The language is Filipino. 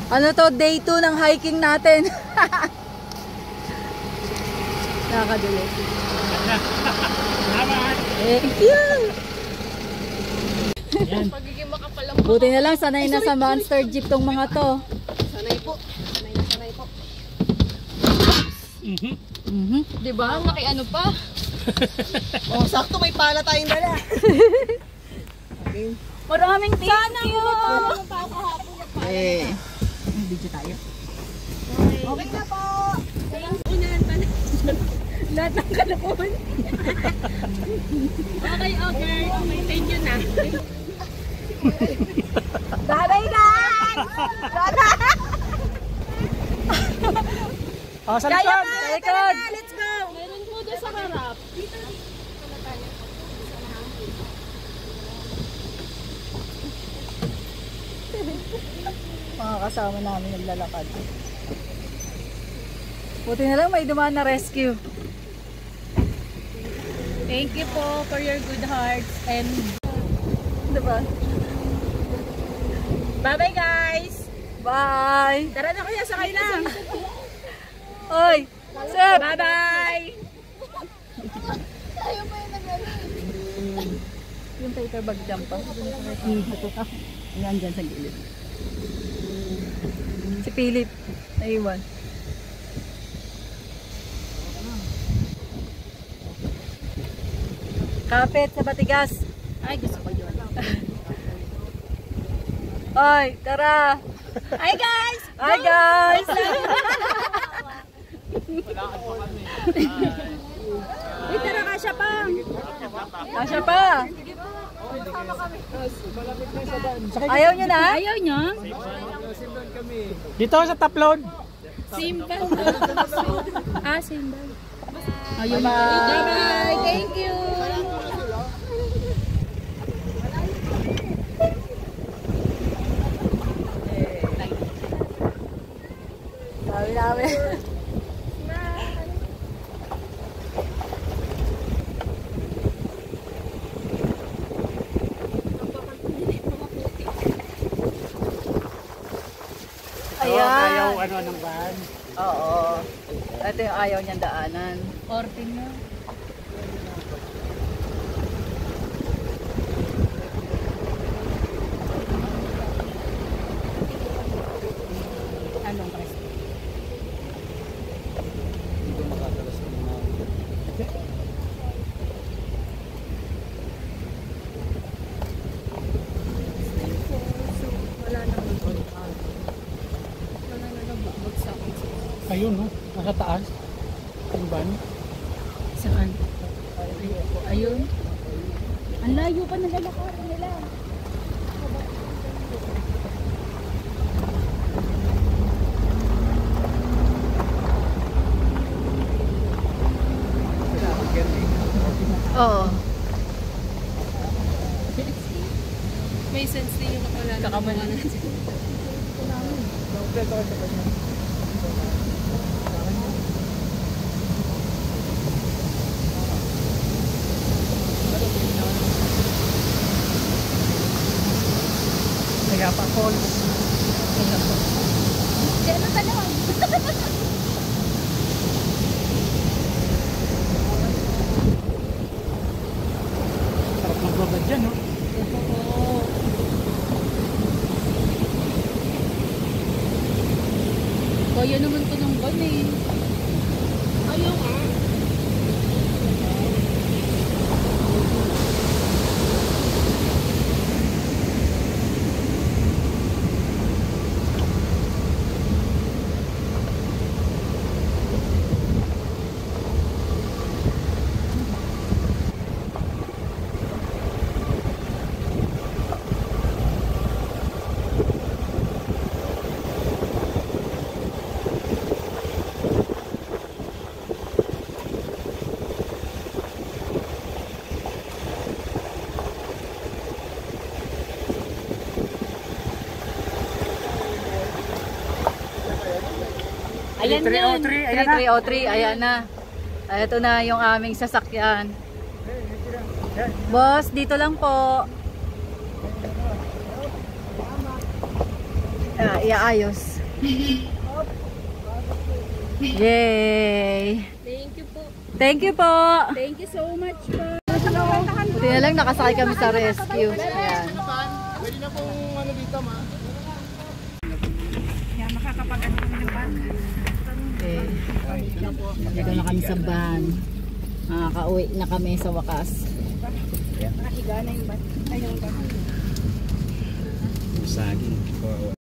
Ano to, day 2 ng hiking natin. Nakakadulo. Thank you. Buti na lang, sanay na sa monster jeep tong mga to. Sanay po. Sanay po. Diba? Makiano pa. Oh, sakto may pala tayong dala. Maraming thank you. Video tayo. Okay na po. Unahan pa na. Lahat ng kalapuan. Okay. Thank you na. Bye-bye guys! Oh, sa likod! Sa likod! Let's go! Meron po doon sa harap. Mga kasama namin naglalakad. Buti na lang may dumaan na rescue. Thank you po for your good hearts and Diba? bye-bye guys! Bye! Tara na kuya, sakay na! Oy! Sir! Bye-bye! Yung paper bag jump pa. Yan dyan sa gilid. Si Philip. Naiwan. Kapit sa Batigas. Ay, gusto ko yun. Oy, tara! Hi guys! Hi guys! Uy, tara kasya pa! Asya pa! Ayaw nyo na? Ayaw nyo? Dito sa top load. Simple. Simple. Ayaw Bye! Bye-bye! Thank you! Sabi namin. Ayaw ano ng van. Oo. Ito yung ayaw niyang daanan. 14 na. Anong presto? Wala naman po. Wala na nagbabagsak. Ayun, no? Nasa taas. Yung van. Saan? Ayun. Ang layo pa ng lalakaran nila. Oo. May sense din yung kakamalan natin. Kaya pa falls. Diyan na talon. Sarap magbabad dyan, no? Kaya naman ko ng ban eh. Ayaw nga. Ayan 303, ayan na. 3303, ayan na. Ito na yung aming sasakyan. Boss, dito lang po. iaayos. Yay! Thank you po. Thank you po! Thank you so much po. Buti na lang nakasakay kami sa rescue. Ayan. Pwede na pong ano dito, ma. Okay. Dito na kami sa van. Nakaka-uwi na kami sa wakas. Nakahiga na yung bat. Ay, yung bat. Saging.